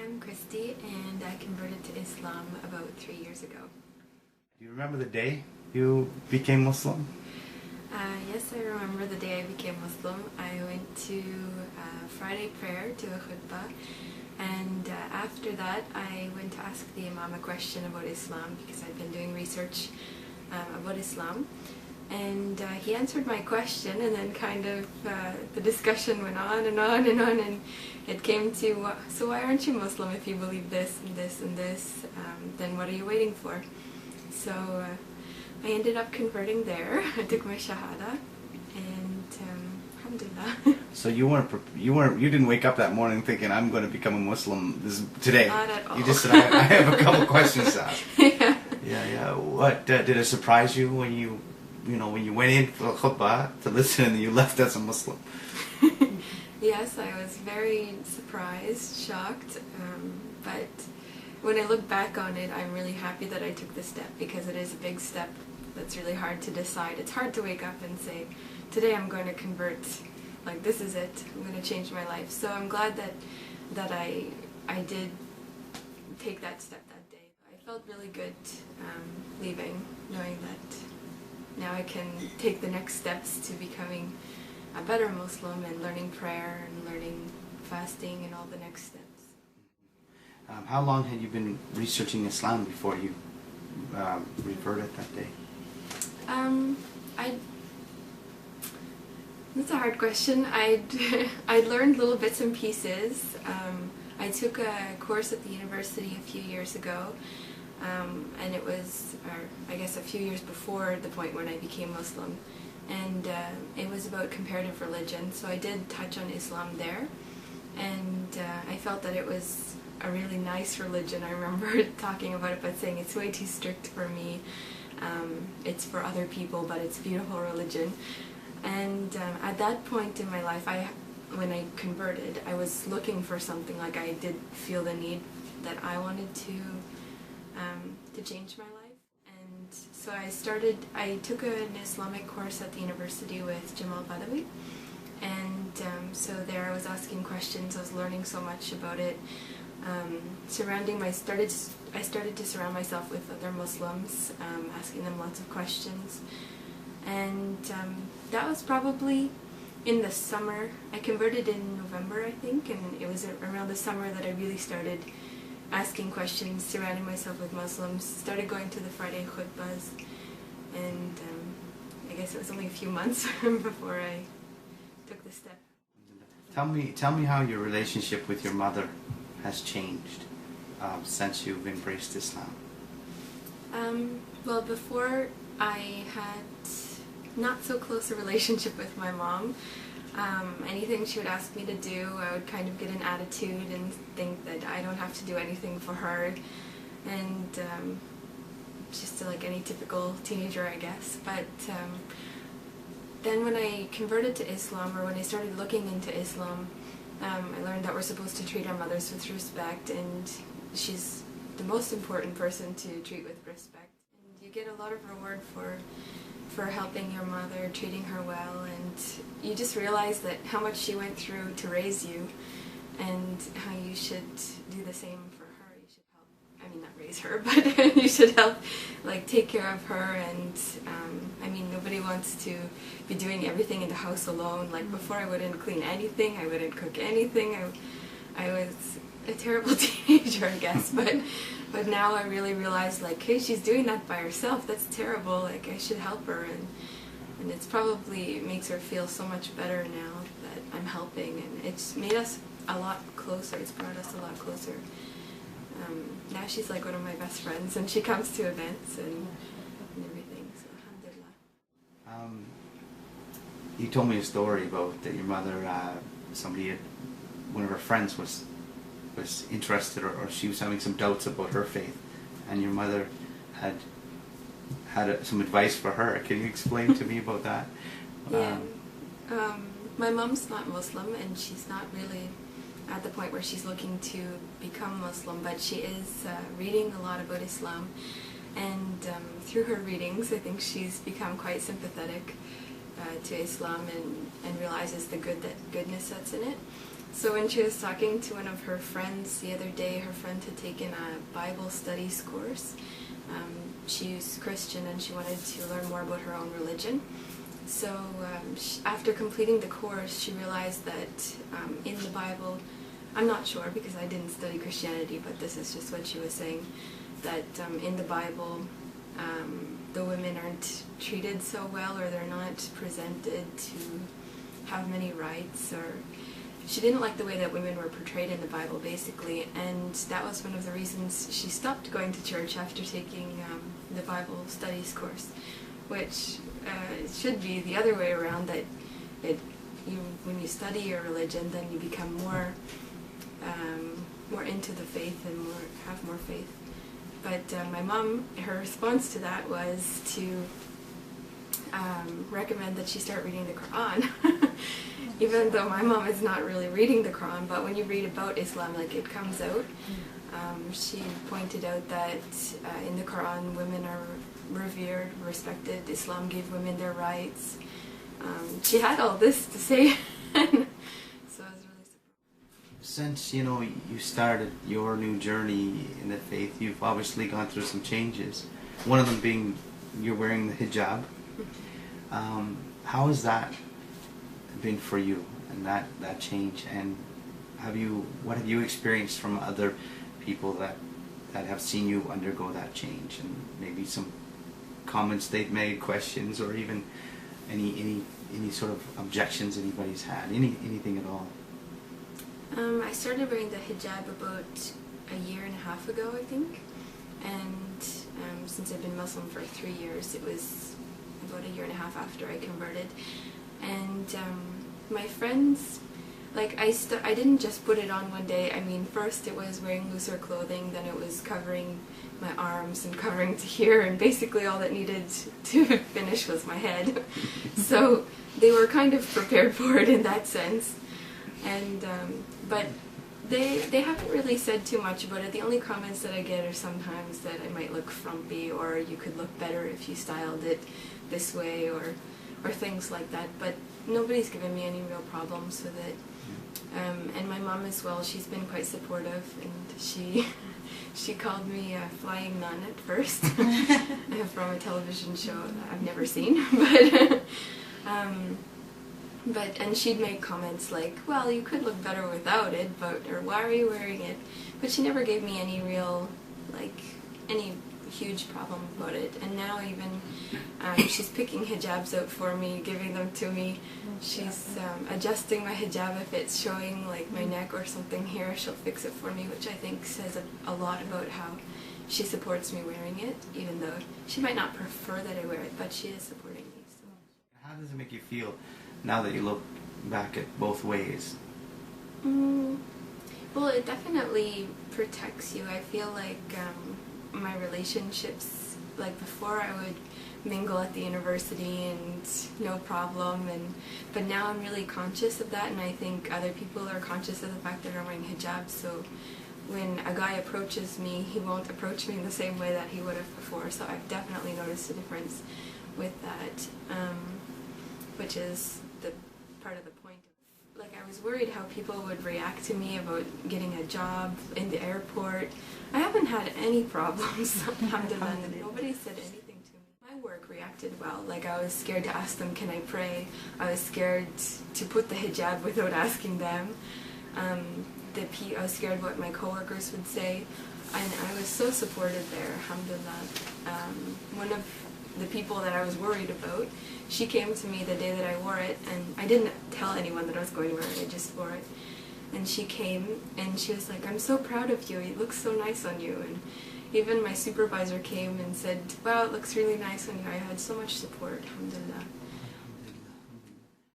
I'm Kristy, and I converted to Islam about 3 years ago. Do you remember the day you became Muslim? Yes, I remember the day I became Muslim. I went to Friday prayer, to a khutbah, and after that I went to ask the Imam a question about Islam because I'd been doing research about Islam. And he answered my question, and then kind of the discussion went on and on and on, and it came to, so why aren't you Muslim if you believe this and this and this? Then what are you waiting for? So I ended up converting there. I took my shahada, and alhamdulillah. So you didn't wake up that morning thinking I'm going to become a Muslim today. Not at all. You just said I have a couple questions to ask. Yeah. Yeah. What did it surprise you when you went in for the khutbah to listen and you left as a Muslim? Yes, I was very surprised, shocked, but when I look back on it, I'm really happy that I took the step, because it is a big step that's really hard to decide. It's hard to wake up and say, today I'm going to convert, like this is it, I'm going to change my life. So I'm glad that I did take that step that day. I felt really good leaving, knowing that now I can take the next steps to becoming a better Muslim and learning prayer and learning fasting and all the next steps. How long had you been researching Islam before you reverted that day? That's a hard question. I'd learned little bits and pieces. I took a course at the university a few years ago, and it was, I guess, a few years before the point when I became Muslim, and it was about comparative religion, so I did touch on Islam there, and I felt that it was a really nice religion. I remember talking about it but saying it's way too strict for me. It's for other people, but it's a beautiful religion. And at that point in my life, when I converted, I was looking for something. Like, I did feel the need that I wanted to change my life. And so I took an Islamic course at the university with Jamal Badawi, and so there I was asking questions. I was learning so much about it. I started to surround myself with other Muslims, asking them lots of questions, and that was probably in the summer. I converted in November, I think, and it was around the summer that I really started asking questions, surrounding myself with Muslims, started going to the Friday khutbahs, and I guess it was only a few months before I took the step. Tell me how your relationship with your mother has changed since you've embraced Islam. Well, before I had not so close a relationship with my mom. Anything she would ask me to do, I would kind of get an attitude and think that I don't have to do anything for her, and just like any typical teenager, I guess. But then when I converted to Islam, or when I started looking into Islam, I learned that we're supposed to treat our mothers with respect, and she's the most important person to treat with respect. And you get a lot of reward for helping your mother, treating her well, and you just realize that how much she went through to raise you, and how you should do the same for her. You should help, I mean, not raise her, but you should help, like, take care of her. And I mean, nobody wants to be doing everything in the house alone. Like, before, I wouldn't clean anything, I wouldn't cook anything. I was a terrible teenager, I guess, but now I really realize, like, hey, she's doing that by herself. That's terrible. Like, I should help her, and it's probably makes her feel so much better now that I'm helping, and it's made us a lot closer. It's brought us a lot closer. Now she's like one of my best friends, and she comes to events and everything. So alhamdulillah. You told me a story about that your mother, one of her friends was interested, or she was having some doubts about her faith, and your mother had some advice for her. Can you explain to me about that? Yeah. My mom's not Muslim, and she's not really at the point where she's looking to become Muslim, but she is reading a lot about Islam, and through her readings, I think she's become quite sympathetic to Islam, and realizes the goodness that's in it. So when she was talking to one of her friends the other day, her friend had taken a Bible studies course. She's Christian and she wanted to learn more about her own religion. So after completing the course, she realized that in the Bible, I'm not sure because I didn't study Christianity, but this is just what she was saying, that in the Bible, the women aren't treated so well, or they're not presented to have many rights, or she didn't like the way that women were portrayed in the Bible, basically, and that was one of the reasons she stopped going to church after taking the Bible studies course, which it should be the other way around, that when you study your religion, then you become more into the faith and have more faith. But my mom, her response to that was to recommend that she start reading the Quran. Even though my mom is not really reading the Quran, but when you read about Islam, like, it comes out. She pointed out that in the Quran, women are revered, respected. Islam gave women their rights. She had all this to say, so I was really surprised. Since, you know, you started your new journey in the faith, you've obviously gone through some changes. One of them being you're wearing the hijab. How has that been for you, and that change? And what have you experienced from other people that have seen you undergo that change, and maybe some comments they've made, questions, or even any sort of objections anybody's had, anything at all? I started wearing the hijab about a year and a half ago, I think, and since I've been Muslim for 3 years, it was about a year and a half after I converted. And my friends, like, I didn't just put it on one day. I mean, first it was wearing looser clothing, then it was covering my arms and covering to here, and basically all that needed to finish was my head. So they were kind of prepared for it in that sense. And but they haven't really said too much about it. The only comments that I get are sometimes that I might look frumpy, or you could look better if you styled it this way, or things like that. But nobody's given me any real problems with it. And my mom as well, she's been quite supportive, and she called me a flying nun at first from a television show that I've never seen, and she'd make comments like, well, you could look better without it, or why are you wearing it? But she never gave me any real, any huge problem about it. And now even she's picking hijabs out for me, giving them to me. She's adjusting my hijab if it's showing like my neck or something here. She'll fix it for me, which I think says a lot about how she supports me wearing it, even though she might not prefer that I wear it, but she is supporting me. So. How does it make you feel now that you look back at both ways? Well, it definitely protects you. I feel like my relationships, like before I would mingle at the university and no problem, but now I'm really conscious of that, and I think other people are conscious of the fact that I'm wearing hijab, so when a guy approaches me, he won't approach me in the same way that he would have before, so I've definitely noticed a difference with that, which is the part of the point. Like, I was worried how people would react to me about getting a job in the airport. I haven't had any problems. Alhamdulillah. Nobody said anything to me. My work reacted well. Like, I was scared to ask them, can I pray? I was scared to put the hijab without asking them. I was scared what my coworkers would say. And I was so supported there, alhamdulillah. One of the people that I was worried about, she came to me the day that I wore it, and I didn't tell anyone that I was going to wear it, I just wore it. And she came, and she was like, I'm so proud of you, it looks so nice on you. And even my supervisor came and said, wow, it looks really nice on you. I had so much support, alhamdulillah.